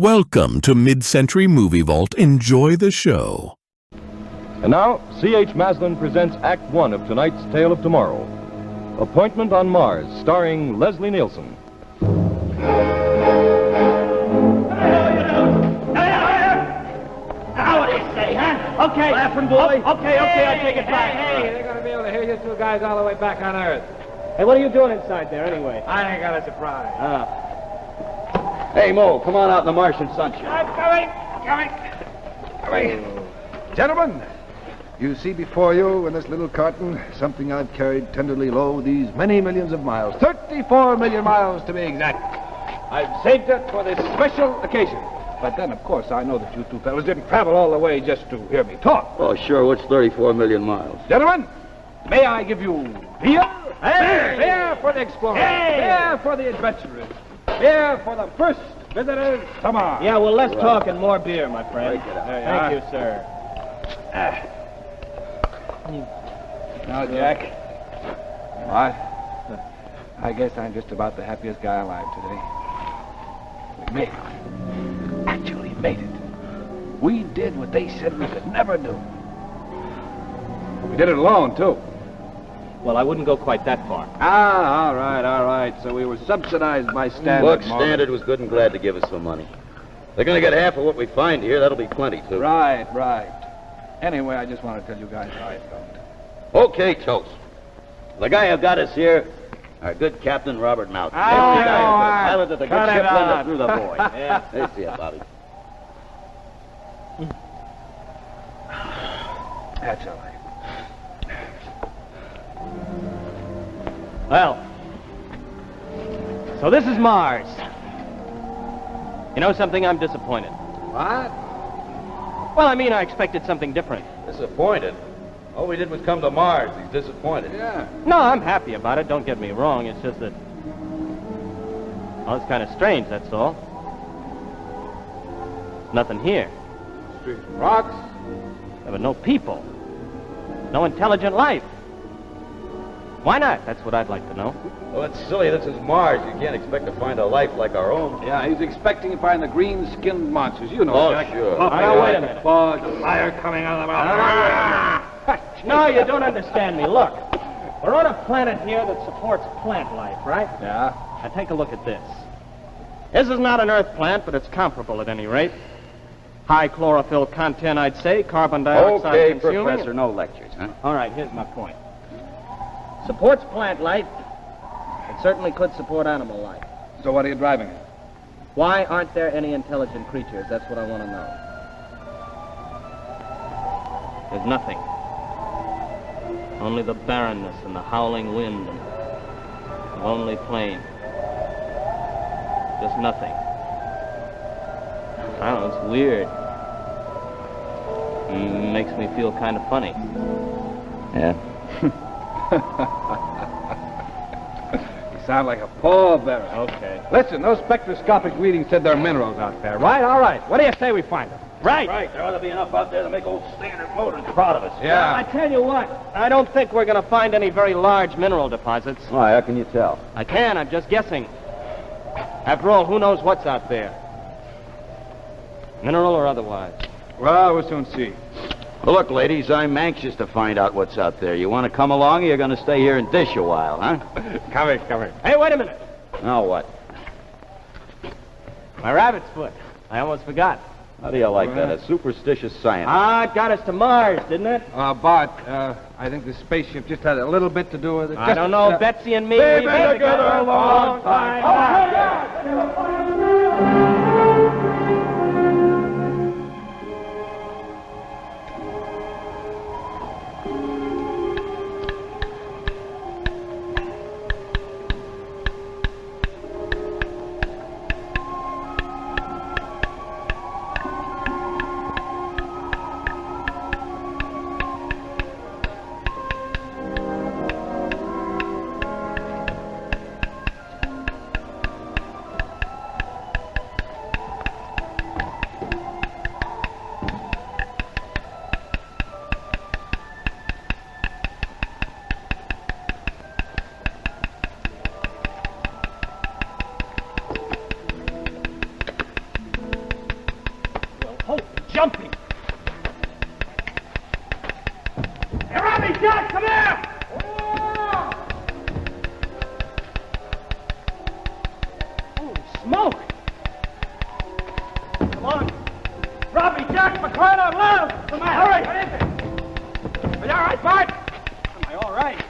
Welcome to Mid-Century Movie Vault. Enjoy the show. And now, C.H. Maslin presents Act One of tonight's Tale of Tomorrow. Appointment on Mars, starring Leslie Nielsen. Now what do you say, huh? Okay. Laughing, boy. Okay, I take it back. Hey, they're going to be able to hear you two guys all the way back on Earth. Hey, what are you doing inside there, anyway? I ain't got a surprise. Hey, Mo, come on out in the Martian sunshine. I'm coming. Gentlemen, you see before you in this little carton something I've carried tenderly low these many millions of miles. 34 million miles to be exact. I've saved it for this special occasion. But then, of course, I know that you two fellas didn't travel all the way just to hear me talk. Oh, sure. What's 34 million miles? Gentlemen, may I give you beer? Hey! Beer for the explorers. Hey! Beer for the adventurers. Beer for the first visitors to Mars. Yeah, well, less talk and more beer, my friend. Break it up. Thank you, sir. Now, Jack. What? I guess I'm just about the happiest guy alive today. We made it. Actually made it. We did what they said we could never do. We did it alone, too. Well, I wouldn't go quite that far. Ah, all right. So we were subsidized by Standard. Look, Standard was good and glad to give us some money. They're going to get half of what we find here. That'll be plenty, too. Right. Anyway, I just want to tell you guys how I felt. Okay, Toast. The guy who got us here, our good Captain Robert Malcolm. Oh, He's the guy who piloted the good cut it ship Linda out. through the void. Yeah, they see it, Bobby. That's all right. Well, so this is Mars. You know something? I'm disappointed. What? Well, I mean, I expected something different. Disappointed? All we did was come to Mars. He's disappointed. Yeah. No, I'm happy about it. Don't get me wrong. It's just that... Well, it's kind of strange, that's all. Nothing here. Street rocks. There were no people. No intelligent life. Why not? That's what I'd like to know. Well, it's silly. This is Mars. You can't expect to find a life like our own. Yeah, he's expecting to find the green-skinned monsters. You know, Oh, Jack. sure. Now, wait a minute. Fog, fire coming out of the mountain. No, you don't understand me. Look, we're on a planet here that supports plant life, right? Yeah. Now, take a look at this. This is not an Earth plant, but it's comparable at any rate. High chlorophyll content, I'd say. Carbon dioxide Okay, consuming. Professor, no lectures, huh? All right, here's my point. Supports plant life. It certainly could support animal life. So what are you driving at? Why aren't there any intelligent creatures? That's what I want to know. There's nothing. Only the barrenness and the howling wind and the lonely plain. Just nothing. I don't know, it's weird. Makes me feel kind of funny. Yeah. You sound like a pallbearer. Okay. Listen, those spectroscopic readings said there are minerals out there, right? All right. What do you say we find them? Right. Right, there ought to be enough out there to make old Standard Motors proud of us. I tell you what, I don't think we're going to find any very large mineral deposits. Why, how can you tell? I'm just guessing. After all, who knows what's out there? Mineral or otherwise. Well, we'll soon see. Well, look, ladies, I'm anxious to find out what's out there. You want to come along, or you're going to stay here and dish a while, huh? Come here. Hey, wait a minute. Now what? My rabbit's foot. I almost forgot. How do you like that? A superstitious science. It got us to Mars, didn't it? Bart, I think the spaceship just had a little bit to do with it. I don't know. Betsy and me, They've we've been together a long time. jumping. Hey, Robbie, Jack, come here! Holy smoke! Come on. Robbie, Jack, for crying out loud! Come on, hurry! What is it? Are you all right, Bart? Am I all right?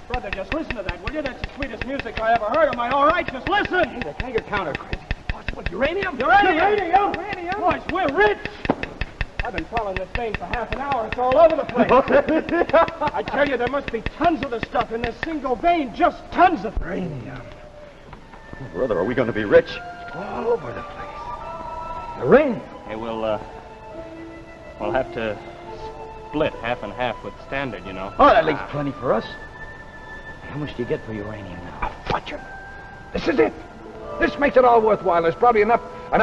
Brother, just listen to that, will you? That's the sweetest music I ever heard. Am I all right? Just listen! Hey, the Tiger counter, crazy. What, uranium? Uranium! Boys, we're rich! I've been following this thing for half an hour. It's all over the place. I tell you, there must be tons of the stuff in this single vein. Just tons of uranium. Brother, are we going to be rich? All over the place. Uranium. Hey, we'll have to split half and half with Standard, you know. Oh, that leaves plenty for us. How much do you get for uranium now? A fortune. This is it. This makes it all worthwhile. There's probably enough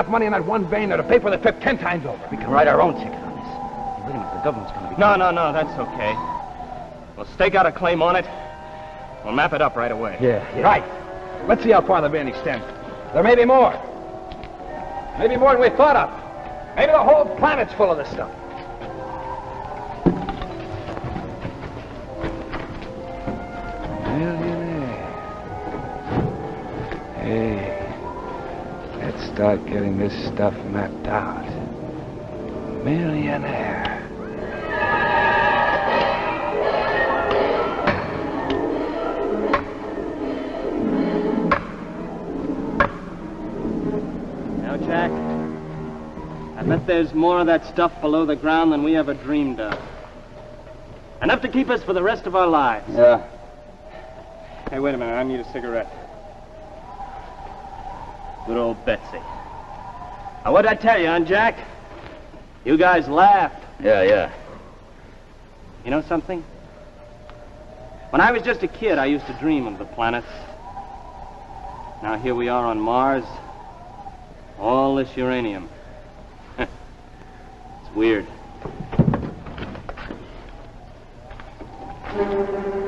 money in that one vein to pay for the trip 10 times over. We can write our own ticket on this. Hey, wait a minute, the government's going to be... No, that's okay. We'll stake out a claim on it. We'll map it up right away. Yeah. Right. Let's see how far the vein extends. There may be more. Maybe more than we thought of. Maybe the whole planet's full of this stuff. Millionaire. Hey, let's start getting this stuff mapped out. Millionaire. Now, Jack, I bet there's more of that stuff below the ground than we ever dreamed of. Enough to keep us for the rest of our lives. Yeah. Hey, wait a minute. I need a cigarette. Good old Betsy. Now, what'd I tell you, huh, Jack? You guys laughed. Yeah. You know something? When I was just a kid, I used to dream of the planets. Now here we are on Mars. All this uranium. It's weird.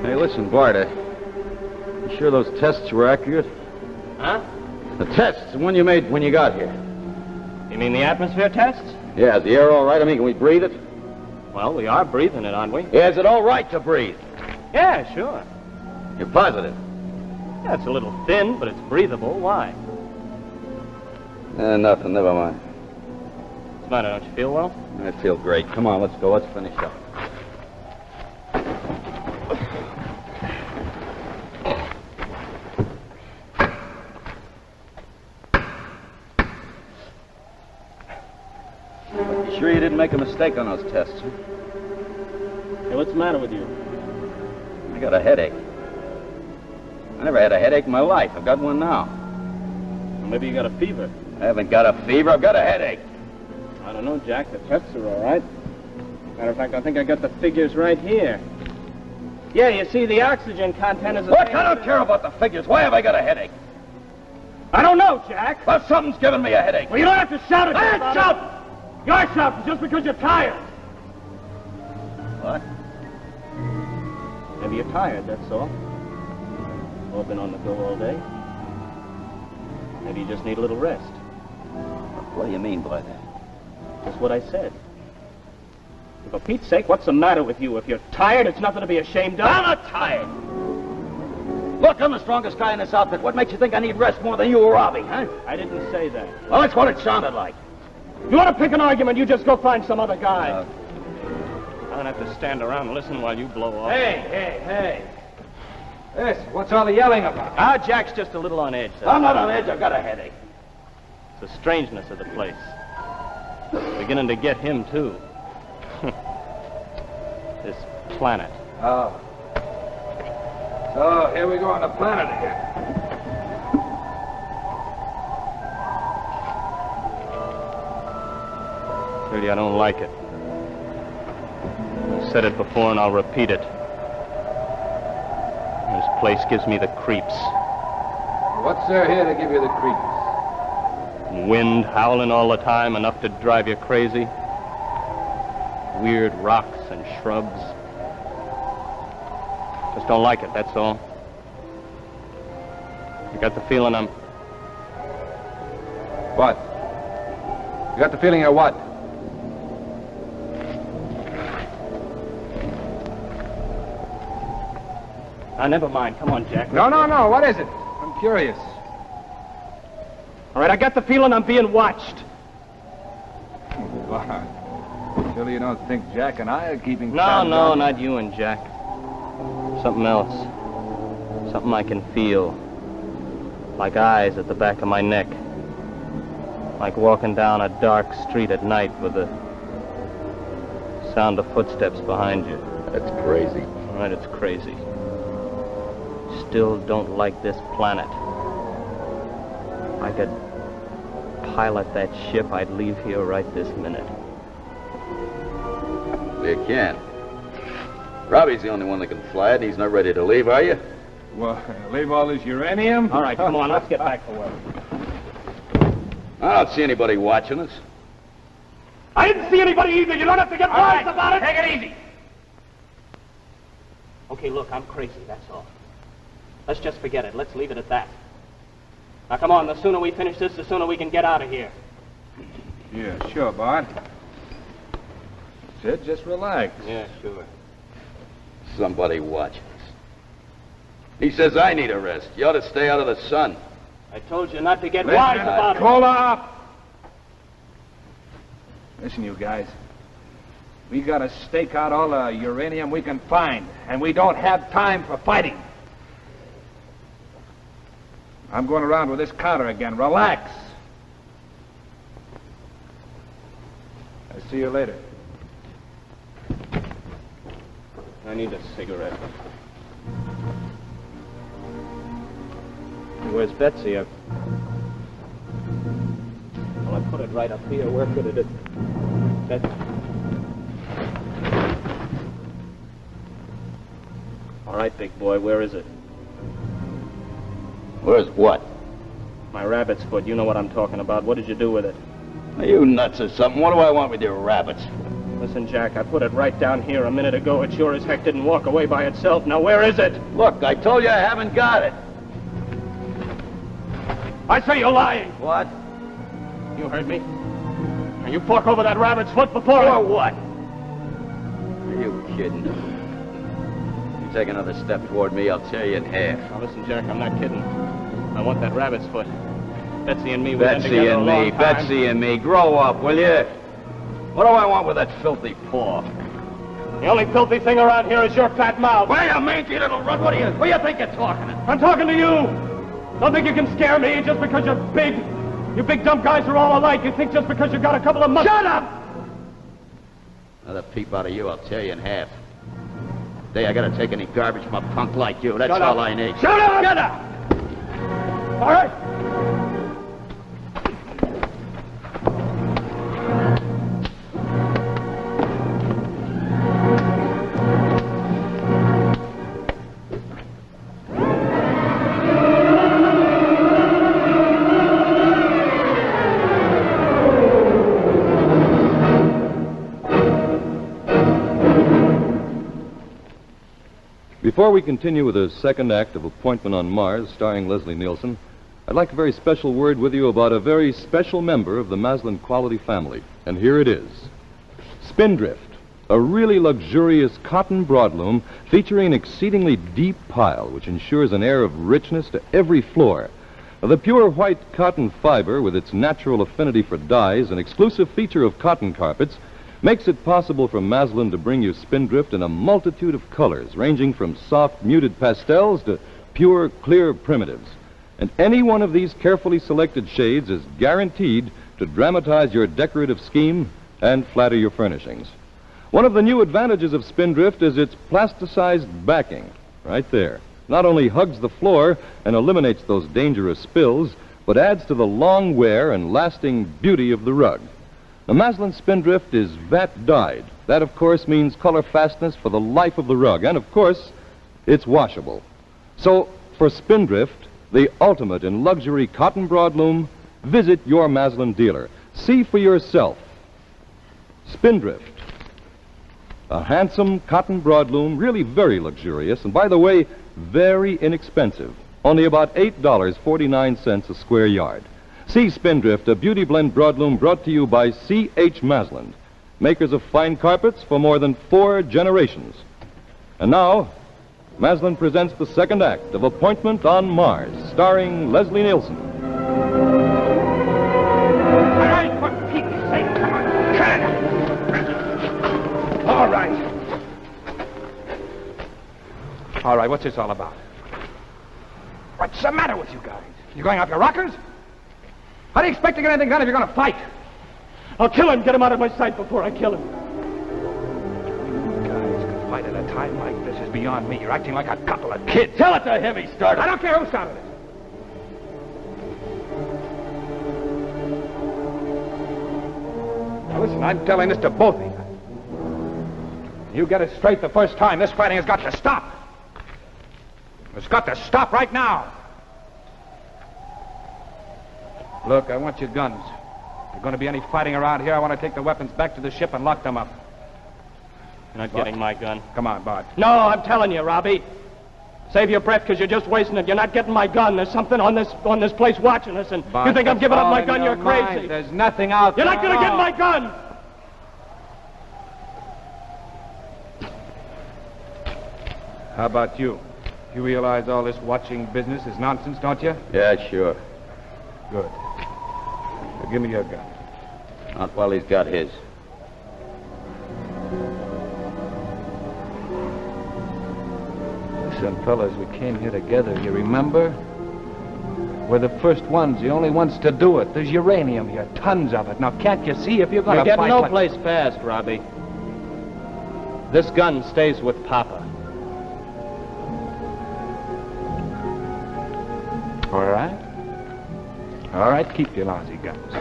Hey, listen, Bart, you sure those tests were accurate? Huh? The tests, the one you made when you got here. You mean the atmosphere tests? Yeah, is the air all right? I mean, can we breathe it? Well, we are breathing it, aren't we? Yeah, is it all right to breathe? Yeah, sure. You're positive? Yeah, it's a little thin, but it's breathable. Why? Nothing, never mind. What's the matter? Don't you feel well? I feel great. Come on, let's go. Let's finish up. You sure you didn't make a mistake on those tests, huh? Hey, what's the matter with you? I got a headache. I never had a headache in my life. I've got one now. Well, maybe you got a fever. I haven't got a fever. I've got a headache. I don't know, Jack. The tests are all right. Matter of fact, I think I got the figures right here. Yeah, you see, the oxygen content is... Look, I don't care about the figures. Why have I got a headache? I don't know, Jack. Well, something's giving me a headache. Well, you don't have to shout at me. I ain't shouting. You're shouting just because you're tired. What? Maybe you're tired, that's all. All been on the go all day. Maybe you just need a little rest. What do you mean by that? That's what I said. For Pete's sake, what's the matter with you? If you're tired, it's nothing to be ashamed of. I'm not tired. Look, I'm the strongest guy in this outfit. What makes you think I need rest more than you or Robbie, huh? I didn't say that. Well, that's what it sounded like. You want to pick an argument, you just go find some other guy. I don't have to stand around and listen while you blow off. Hey. Listen, what's all the yelling about? Ah, Jack's just a little on edge. I'm not on edge. I've got a headache. It's the strangeness of the place. Beginning to get him, too. This planet. Oh. So, here we go on the planet again. Really, I don't like it. I've said it before and I'll repeat it. This place gives me the creeps. What's there here to give you the creeps? Wind howling all the time, enough to drive you crazy. Weird rocks and shrubs. Just don't like it, that's all. You got the feeling I'm... What? You got the feeling of what? Never mind. Come on, Jack. No. What is it? I'm curious. All right, I got the feeling I'm being watched. Wow. Surely you don't think Jack and I are keeping No, tabs on you? not you and Jack. Something else. Something I can feel. Like eyes at the back of my neck. Like walking down a dark street at night with the sound of footsteps behind you. That's crazy. All right, it's crazy. Still don't like this planet. If I could pilot that ship, I'd leave here right this minute. You can't. Robbie's the only one that can fly it, and he's not ready to leave, are you? Well, leave all this uranium? All right, come on, let's get back to work. I don't see anybody watching us. I didn't see anybody either. You don't have to get wise about it. Take it easy. Okay, look, I'm crazy, that's all. Let's just forget it. Let's leave it at that. Now, come on, the sooner we finish this, the sooner we can get out of here. Yeah, sure, Bart. Sid, just relax. Yeah, sure. Somebody watching us. He says I need a rest. You ought to stay out of the sun. I told you not to get wise about it. Hold up! Listen, you guys. We gotta stake out all the uranium we can find, and we don't have time for fighting. I'm going around with this counter again. Relax. I'll see you later. I need a cigarette. Where's Betsy? Well, I put it right up here. Where could it have... Betsy. All right, big boy, where is it? Where's what? My rabbit's foot. You know what I'm talking about. What did you do with it? Are you nuts or something? What do I want with your rabbits? Listen, Jack, I put it right down here a minute ago. It sure as heck didn't walk away by itself. Now, where is it? Look, I told you I haven't got it. I say you're lying. What? You heard me. Now, you fork over that rabbit's foot before Or what? Are you kidding? You take another step toward me, I'll tear you in half. Now, listen, Jack, I'm not kidding. I want that rabbit's foot. Betsy and me, we've been Betsy together a and long me, time. Betsy and me. Grow up, will you? What do I want with that filthy paw? The only filthy thing around here is your fat mouth. Why, you mangy little runt? What do you think you're talking to? I'm talking to you. Don't think you can scare me just because you're big. You big dumb guys are all alike. You think just because you got a couple of muscles... Shut up! Another peep out of you, I'll tear you in half. Day I gotta take any garbage from a punk like you. That's all I need. Shut up! Shut up! All right. Before we continue with the second act of Appointment on Mars, starring Leslie Nielsen, I'd like a very special word with you about a very special member of the Maslin quality family. And here it is. Spindrift, a really luxurious cotton broadloom featuring an exceedingly deep pile which ensures an air of richness to every floor. The pure white cotton fiber, with its natural affinity for dyes, an exclusive feature of cotton carpets, makes it possible for Maslin to bring you Spindrift in a multitude of colors, ranging from soft, muted pastels to pure, clear primitives. And any one of these carefully selected shades is guaranteed to dramatize your decorative scheme and flatter your furnishings. One of the new advantages of Spindrift is its plasticized backing, right there. Not only hugs the floor and eliminates those dangerous spills, but adds to the long wear and lasting beauty of the rug. The Maslin Spindrift is vat dyed. That, of course, means color fastness for the life of the rug. And, of course, it's washable. So, for Spindrift, the ultimate in luxury cotton broadloom, visit your Maslin dealer. See for yourself. Spindrift. A handsome cotton broadloom, really very luxurious, and by the way, very inexpensive. Only about $8.49 a square yard. See Spindrift, a beauty blend broadloom brought to you by C.H. Maslin, makers of fine carpets for more than 4 generations. And now, Maslin presents the second act of Appointment on Mars, starring Leslie Nielsen. All right, for Pete's sake, come on. Cut it. All right. All right, what's this all about? What's the matter with you guys? You going off your rockers? How do you expect to get anything done if you're going to fight? I'll kill him. Get him out of my sight before I kill him. You guys could fight at a time like this is beyond me. You're acting like a couple of kids. Tell it to him he started. I don't care who started it. Now listen, I'm telling this to both of you. You get it straight the first time. This fighting has got to stop. It's got to stop right now. Look, I want your guns. If there's going to be any fighting around here, I want to take the weapons back to the ship and lock them up. You're not getting my gun. Come on, Bart. No, I'm telling you, Robbie. Save your breath, because you're just wasting it. You're not getting my gun. There's something on this place watching us, and Bart, you think I'm giving up my gun, you're mind. crazy. There's nothing out there. You're not going to get my gun! How about you? You realize all this watching business is nonsense, don't you? Yeah, sure. Good. Now, give me your gun. Not while he's got his. Listen, fellas, we came here together, you remember? We're the first ones, the only ones to do it. There's uranium here, tons of it. Now, can't you see if you're going You're to getting fight no like... place fast, Robbie. This gun stays with Papa. All right. All right, keep your lousy guns.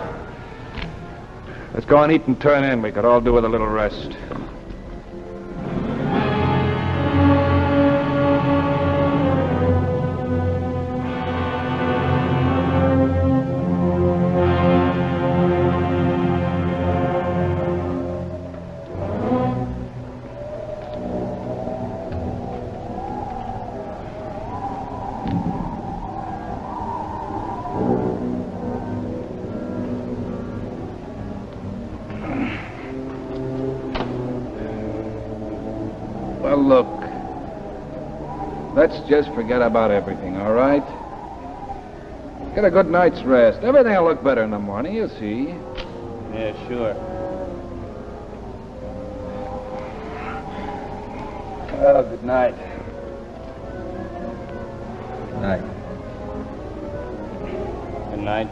Let's go and eat and turn in. We could all do with a little rest. Well, look. Let's just forget about everything, all right? Get a good night's rest. Everything will look better in the morning, you'll see. Yeah, sure. Well, good night. Good night. Good night.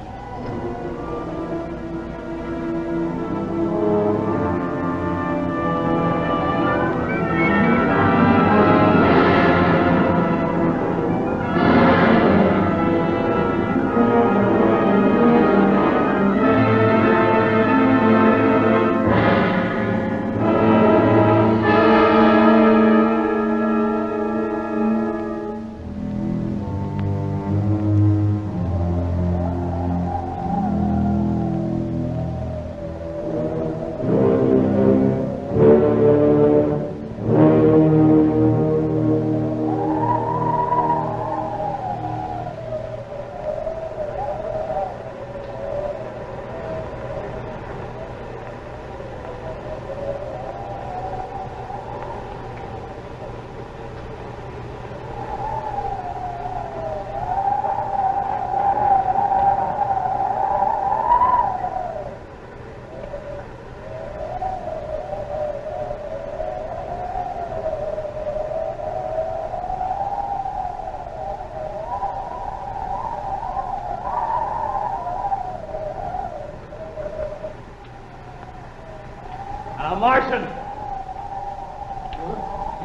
Martian!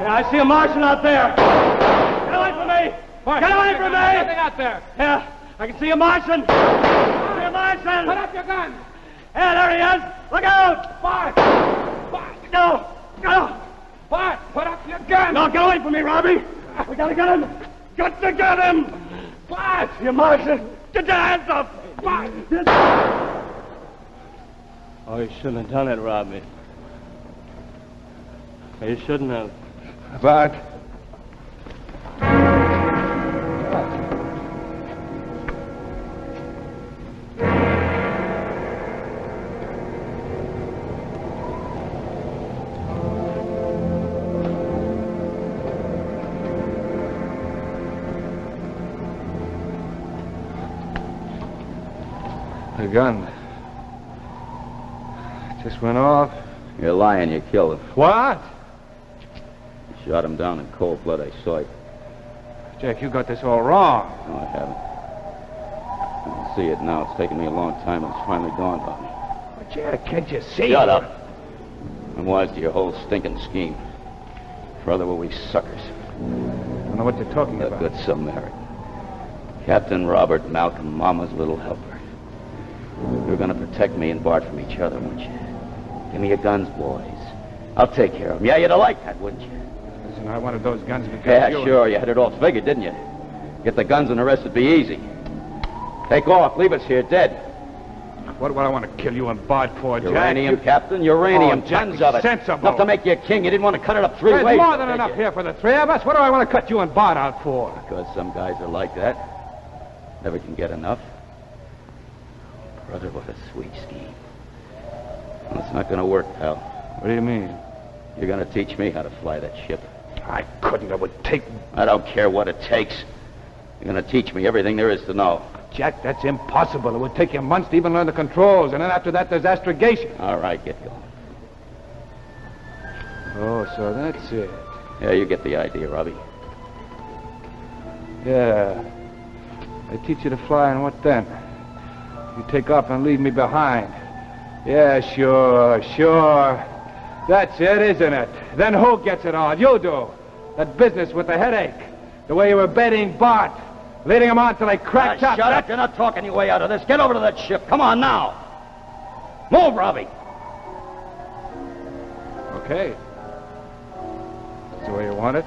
Yeah, I see a Martian out there! Get away from me! Get away from me! There's nothing out there! Yeah, I can see a Martian! I see a Martian! Put up your gun! Yeah, there he is! Look out! Bart! Bart! No! No! Bart, put up your gun! No, get away from me, Robbie! We gotta get him! Got to get him! Bart! You Martian! Get your hands up! Bart! Oh, you shouldn't have done it, Robbie. You shouldn't have. Bart. gun. It just went off. You're lying. You killed him. What? You shot him down in cold blood. I saw it. Jack, you got this all wrong. No, I haven't. I can see it now. It's taken me a long time, and it's finally dawned on me. But Jack, can't you see? Shut up. I'm wise to your whole stinking scheme. Brother, were we suckers. I don't know what you're talking The about. good Samaritan. Captain Robert Malcolm, Mama's little helper. You're going to protect me and Bart from each other, won't you? Give me your guns, boys. I'll take care of them. Yeah, you'd have liked that, wouldn't you? Listen, I wanted those guns because Yeah, you... sure. You had it all figured, didn't you? Get the guns and the rest would be easy. Take off. Leave us here dead. What would I want to kill you and Bart for, Jack? Uranium, Captain. Uranium. Oh, Jack, Tons of it. sensible. Enough to make you a king. You didn't want to cut it up three There's ways. more than did enough you? here for the three of us. What do I want to cut you and Bart out for? Because some guys are like that. Never can get enough. Brother, what a sweet scheme. Well, it's not going to work, pal. What do you mean? You're going to teach me how to fly that ship. I couldn't. It would take... I don't care what it takes. You're going to teach me everything there is to know. Jack, that's impossible. It would take you months to even learn the controls, and then after that, there's astrogation. All right, get going. Oh, so that's it. Yeah, you get the idea, Robbie. Yeah. I teach you to fly, and what then? You take off and leave me behind. Yeah, sure. That's it, isn't it? Then who gets it all? You do. That business with the headache. The way you were baiting Bart. Leading him on till they cracked up. Shut up. You're not talking your way out of this. Get over to that ship. Come on now. Move, Robbie. Okay. That's the way you want it.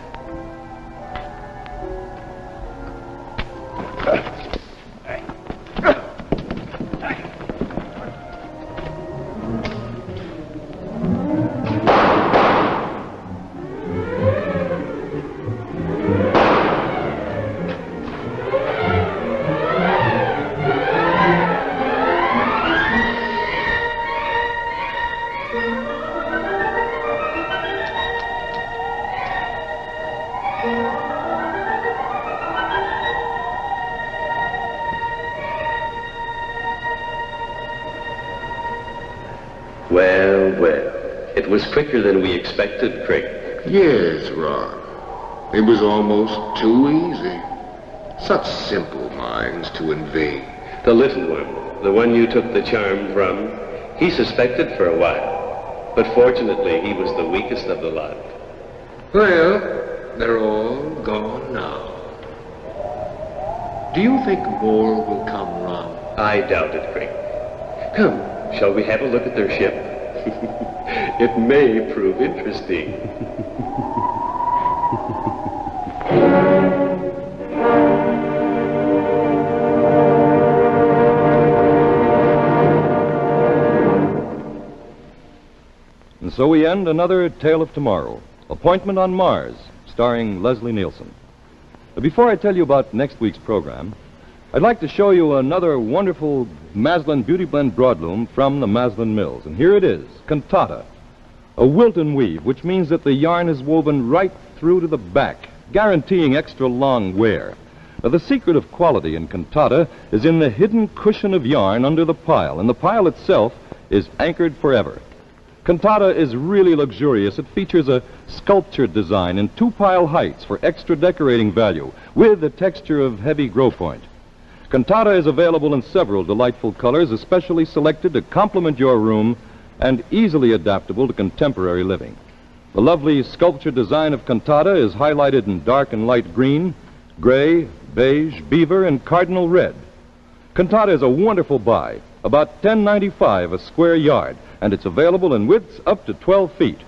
Well, it was quicker than we expected, Craig. Yes, Ron. It was almost too easy. Such simple minds to invade. The little one, the one you took the charm from, he suspected for a while. But fortunately, he was the weakest of the lot. Well, they're all gone now. Do you think more will come, Ron? I doubt it, Craig. Come, shall we have a look at their ship? It may prove interesting. And so we end another Tale of Tomorrow, Appointment on Mars, starring Leslie Nielsen. Before I tell you about next week's program, I'd like to show you another wonderful Maslin Beauty Blend broadloom from the Maslin Mills. And here it is, Cantata, a Wilton weave, which means that the yarn is woven right through to the back, guaranteeing extra long wear. Now, the secret of quality in Cantata is in the hidden cushion of yarn under the pile, and the pile itself is anchored forever. Cantata is really luxurious. It features a sculptured design in two-pile heights for extra decorating value, with the texture of heavy grow point. Cantata is available in several delightful colors, especially selected to complement your room and easily adaptable to contemporary living. The lovely sculptured design of Cantata is highlighted in dark and light green, gray, beige, beaver, and cardinal red. Cantata is a wonderful buy, about $10.95 a square yard, and it's available in widths up to 12 feet.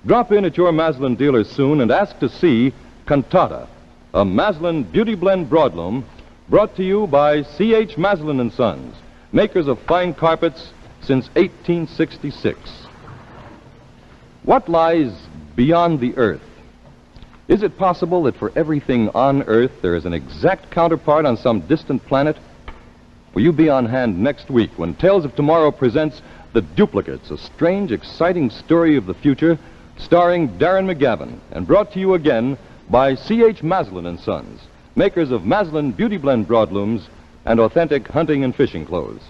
Drop in at your Maslin dealer soon and ask to see Cantata, a Maslin Beauty Blend broadloom brought to you by C.H. Maslin & Sons, makers of fine carpets since 1866. What lies beyond the Earth? Is it possible that for everything on Earth there is an exact counterpart on some distant planet? Will you be on hand next week when Tales of Tomorrow presents The Duplicates, a strange, exciting story of the future, starring Darren McGavin, and brought to you again by C.H. Maslin & Sons, makers of Maslin Beauty Blend broadlooms and authentic hunting and fishing clothes.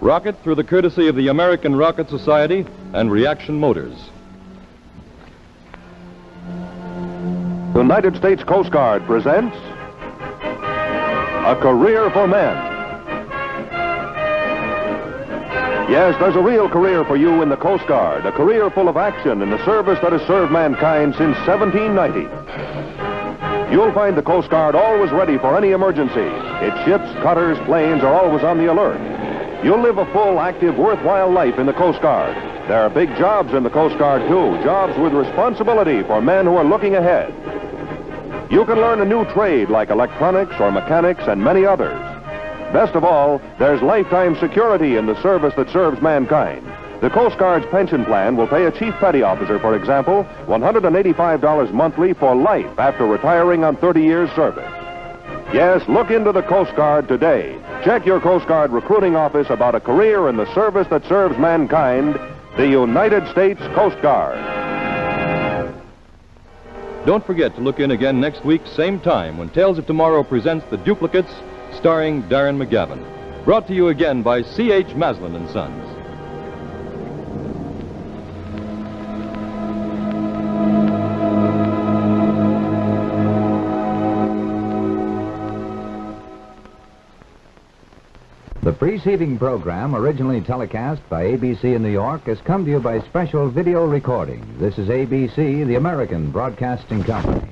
Rocket through the courtesy of the American Rocket Society and Reaction Motors. United States Coast Guard presents A Career for Men. Yes, there's a real career for you in the Coast Guard, a career full of action in the service that has served mankind since 1790. You'll find the Coast Guard always ready for any emergency. Its ships, cutters, planes are always on the alert. You'll live a full, active, worthwhile life in the Coast Guard. There are big jobs in the Coast Guard, too, jobs with responsibility for men who are looking ahead. You can learn a new trade like electronics or mechanics and many others. Best of all, there's lifetime security in the service that serves mankind. The Coast Guard's pension plan will pay a chief petty officer, for example, $185 monthly for life after retiring on 30 years' service. Yes, look into the Coast Guard today. Check your Coast Guard recruiting office about a career in the service that serves mankind, the United States Coast Guard. Don't forget to look in again next week, same time, when Tales of Tomorrow presents The Duplicates, starring Darren McGavin. Brought to you again by C.H. Maslin and Sons. The preceding program, originally telecast by ABC in New York, has come to you by special video recording. This is ABC, the American Broadcasting Company.